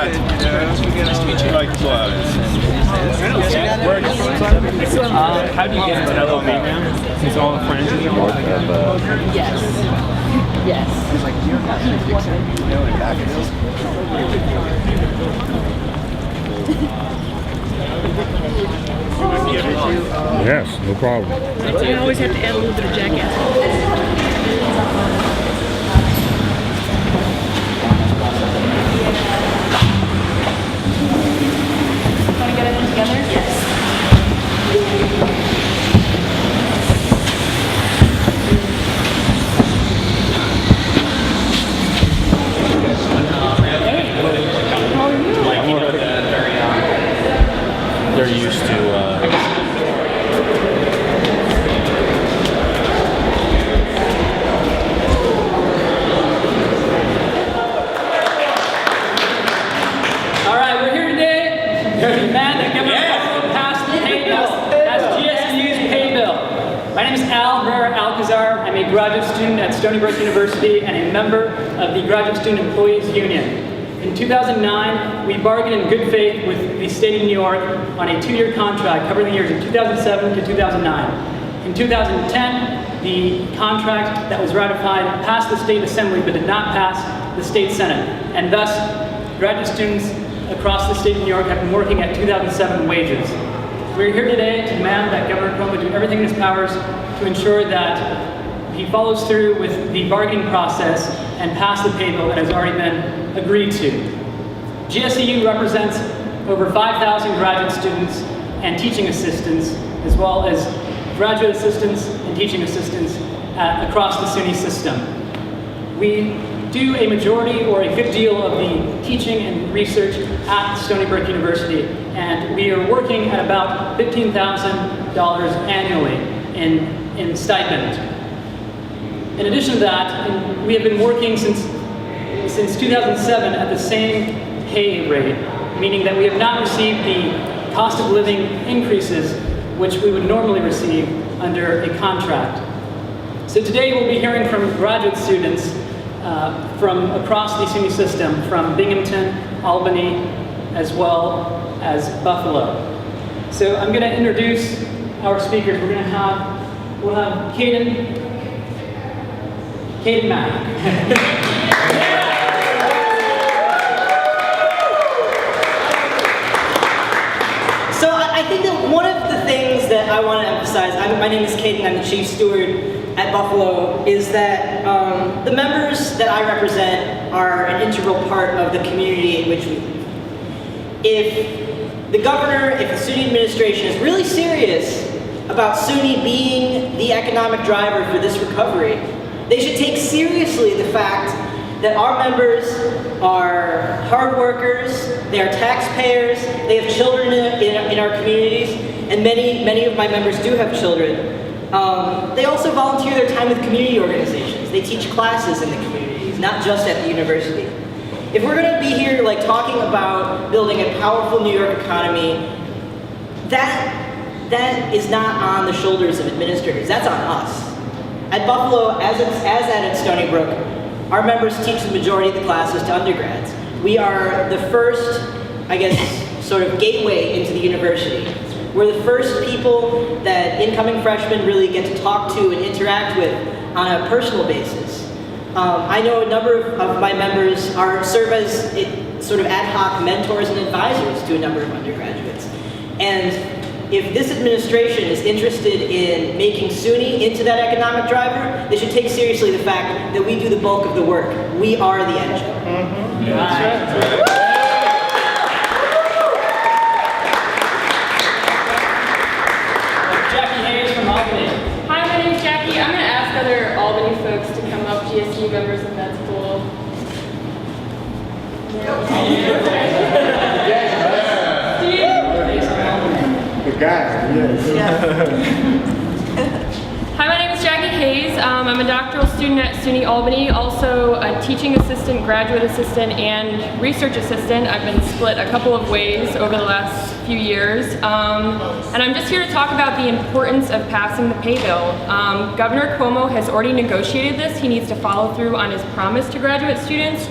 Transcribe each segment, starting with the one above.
Nice to meet you. Likewise. How do you get into LOB now? Since all the friends are more Yes. Yes. Yes, no problem. You always have to add a little bit of jackass. Want to get it together? Yes. They're used to. All right, we're here today. There's a man that passed the pay bill. That's GSU's pay bill. My name is Al Herrera Alcazar. I'm a graduate student at Stony Brook University and a member of the Graduate Student Employees Union. In 2009, we bargained in good faith with the state of New York on a 2-year contract covering the years of 2007 to 2009. In 2010, the contract that was ratified passed the state assembly but did not pass the state senate, and thus graduate students across the state of New York have been working at 2007 wages. We're here today to demand that Governor Cuomo do everything in his powers to ensure that he follows through with the bargaining process and pass the pay bill that has already been agreed to. GSEU represents over 5,000 graduate students and teaching assistants, as well as graduate assistants and teaching assistants across the Suny system. We do a majority or a good deal of the teaching and research at Stony Brook University, and we are working at about $15,000 annually in stipend. In addition to that, we have been working since 2007 at the same pay rate, meaning that we have not received the cost of living increases which we would normally receive under a contract. So today we'll be hearing from graduate students from across the SUNY system, from Binghamton, Albany, as well as Buffalo. So I'm going to introduce our speakers. We'll have Caden Mack. So I think that one of the things that I want to emphasize, my name is Caden, I'm the chief steward at Buffalo, is that the members that I represent are an integral part of the community in which we live. If the governor, if the SUNY administration is really serious about SUNY being the economic driver for this recovery, they should take seriously the fact that our members are hard workers, they are taxpayers, they have children in our communities, and many of my members do have children. They also volunteer their time with community organizations. They teach classes in the communities, not just at the university. If we're going to be here talking about building a powerful New York economy, that is not on the shoulders of administrators, that's on us. At Buffalo, as at Stony Brook, our members teach the majority of the classes to undergrads. We are the first, sort of gateway into the university. We're the first people that incoming freshmen really get to talk to and interact with on a personal basis. I know a number of my members serve as sort of ad hoc mentors and advisors to a number of undergraduates. And if this administration is interested in making SUNY into that economic driver, they should take seriously the fact that we do the bulk of the work. We are the engine. Mm-hmm. Yeah, that's right. Jackie Hayes from Albany. Hi, my name's Jackie. I'm going to ask other Albany folks to come up, GSU members, if that's cool. Hi, my name is Jackie Hayes. I'm a doctoral student at SUNY Albany, also a teaching assistant, graduate assistant, and research assistant. I've been split a couple of ways over the last few years. And I'm just here to talk about the importance of passing the pay bill. Governor Cuomo has already negotiated this. He needs to follow through on his promise to graduate students.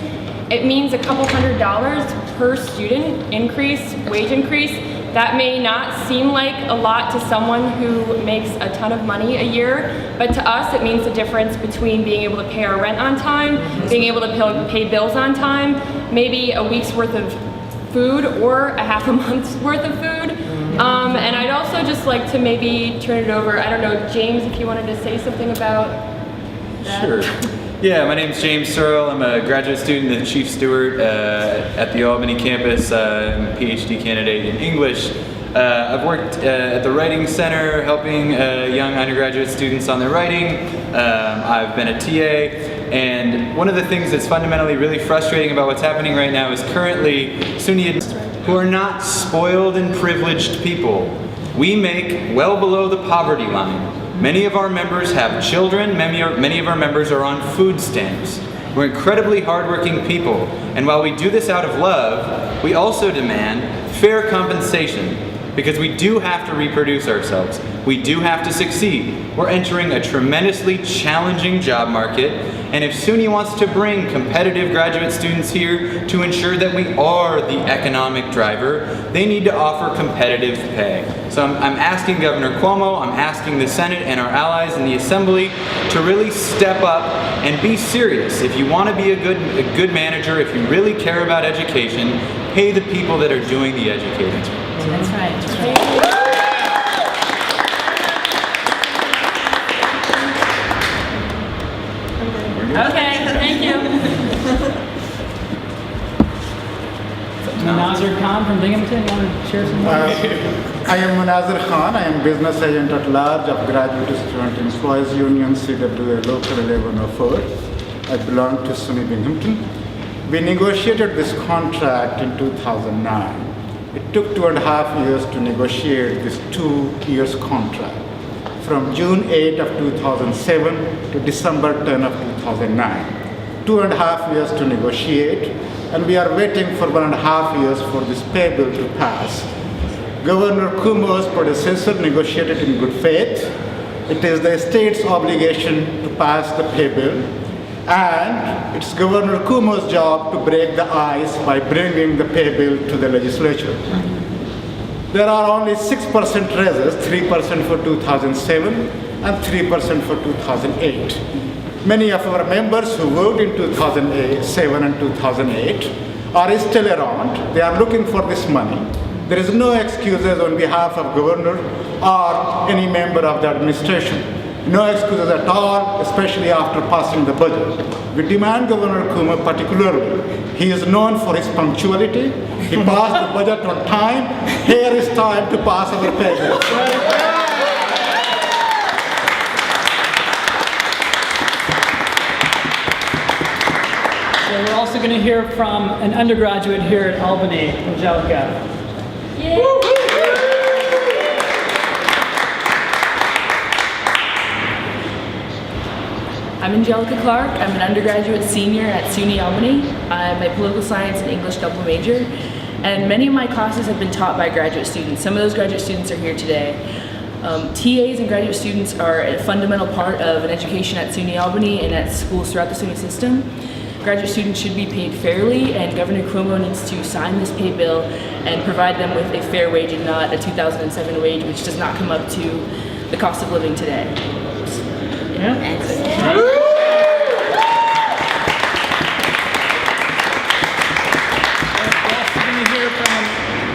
it means a couple $100 per student increase, wage increase. That may not seem like a lot to someone who makes a ton of money a year, but to us it means the difference between being able to pay our rent on time, being able to pay bills on time, maybe a week's worth of food or a half a month's worth of food. And I'd also just like to maybe turn it over, I don't know, James, if you wanted to say something about that. Sure. Yeah, my name is James Searle. I'm a graduate student and chief steward at the Albany campus. I'm a PhD candidate in English. I've worked at the Writing Center helping young undergraduate students on their writing. I've been a TA, and one of the things that's fundamentally really frustrating about what's happening right now is currently Suny who are not spoiled and privileged people. We make well below the poverty line. Many of our members have children, many of our members are on food stamps. We're incredibly hardworking people, and while we do this out of love, we also demand fair compensation, because we do have to reproduce ourselves. We do have to succeed. We're entering a tremendously challenging job market, and if SUNY wants to bring competitive graduate students here to ensure that we are the economic driver, they need to offer competitive pay. So I'm asking Governor Cuomo, I'm asking the Senate and our allies in the Assembly to really step up and be serious. If you want to be a good manager, if you really care about education, pay the people that are doing the educating. That's right. Okay, thank you. Nazir Khan from Binghamton, you want to share some more? I am Munazir Khan. I am business agent at large of Graduate Student Employees Union, CWA Local 1104. I belong to SUNY Binghamton. We negotiated this contract in 2009. It took 2.5 years to negotiate this 2 years contract, from June 8 of 2007 to December 10 of 2009. 2.5 years to negotiate, and we are waiting for 1.5 years for this pay bill to pass. Governor Cuomo's predecessor negotiated in good faith. It is the state's obligation to pass the pay bill, and it's Governor Cuomo's job to break the ice by bringing the pay bill to the legislature. There are only 6% raises, 3% for 2007 and 3% for 2008. Many of our members who voted in 2007 and 2008 are still around. They are looking for this money. There is no excuses on behalf of governor or any member of the administration. No excuses at all, especially after passing the budget. We demand Governor Cuomo particularly. He is known for his punctuality. He passed the budget on time. Here is time to pass our pay bill. So we're also going to hear from an undergraduate here at Albany, Angelica. Yay. I'm Angelica Clark. I'm an undergraduate senior at SUNY Albany. I'm a political science and English double major, and many of my classes have been taught by graduate students. Some of those graduate students are here today. TAs and graduate students are a fundamental part of an education at SUNY Albany and at schools throughout the SUNY system. Graduate students should be paid fairly, and Governor Cuomo needs to sign this pay bill and provide them with a fair wage and not a 2007 wage, which does not come up to the cost of living today. Yeah. We're also going to hear from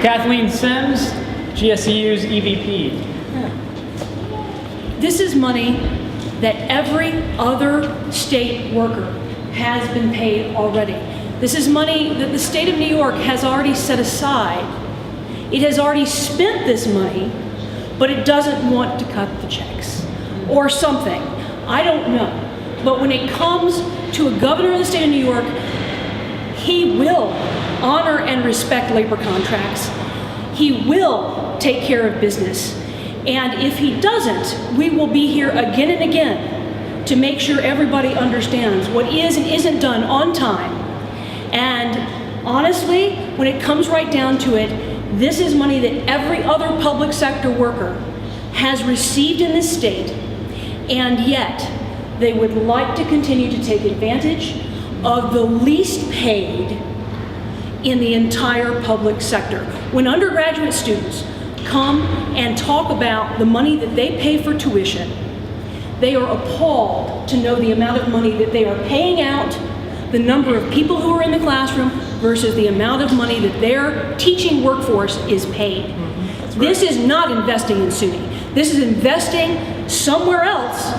Kathleen Sims, GSEU's EVP. This is money that every other state worker has been paid already. This is money that the state of New York has already set aside. It has already spent this money, but it doesn't want to cut the checks or something. I don't know. But when it comes to a governor of the state of New York, he will honor and respect labor contracts. He will take care of business. And if he doesn't, we will be here again and again to make sure everybody understands what is and isn't done on time. And honestly, when it comes right down to it, this is money that every other public sector worker has received in this state, and yet they would like to continue to take advantage of the least paid in the entire public sector. When undergraduate students come and talk about the money that they pay for tuition, they are appalled to know the amount of money that they are paying out, the number of people who are in the classroom versus the amount of money that their teaching workforce is paid. This is not investing in SUNY. This is investing somewhere else,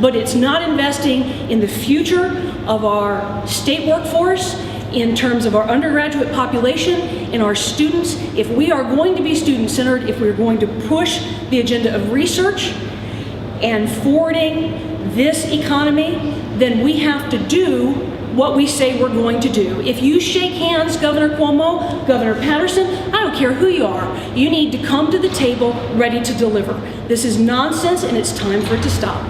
but it's not investing in the future of our state workforce, in terms of our undergraduate population, in our students. If we are going to be student-centered, if we're going to push the agenda of research and forwarding this economy, then we have to do what we say we're going to do. If you shake hands, Governor Cuomo, Governor Patterson, I don't care who you are, you need to come to the table ready to deliver. This is nonsense and it's time for it to stop.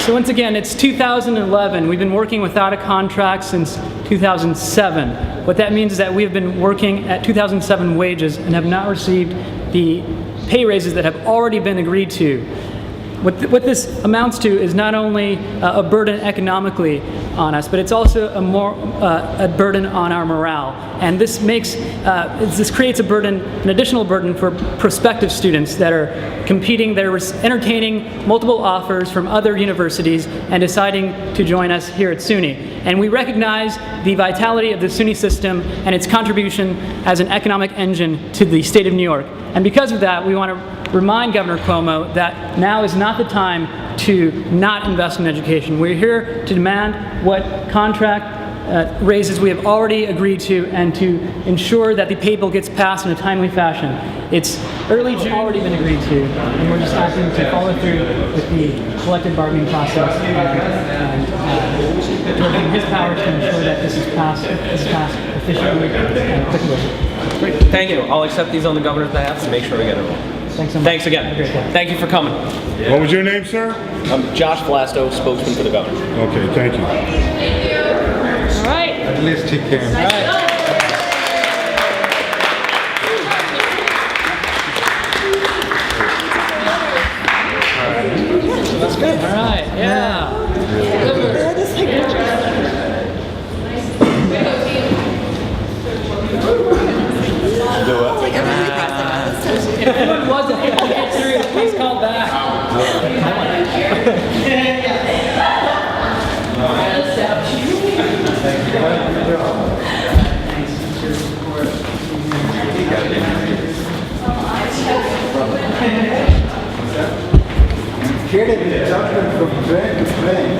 So once again, it's 2011. We've been working without a contract since 2007. What that means is that we have been working at 2007 wages and have not received the pay raises that have already been agreed to. What this amounts to is not only a burden economically on us, but it's also a burden on our morale. And this creates an additional burden for prospective students that are competing, that are entertaining multiple offers from other universities and deciding to join us here at SUNY. And we recognize the vitality of the SUNY system and its contribution as an economic engine to the state of New York. And because of that, we want to remind Governor Cuomo that now is not the time to not invest in education. We're here to demand what contract raises we have already agreed to and to ensure that the pay bill gets passed in a timely fashion. It's early June already been agreed to, and we're just asking to follow through with the collective bargaining process and working his powers to ensure that this is passed efficiently and quickly. Great, thank you. I'll accept these on the governor's behalf and make sure we get it all. Thanks so much. Thanks again. Thank you for coming. What was your name, sir? I'm Josh Vlasto, spokesman for the governor. Okay, thank you. All right. At least he came. All right. That's good. All right, yeah. If anyone wasn't able to get through, please call back. Created a judgment from brain to brain.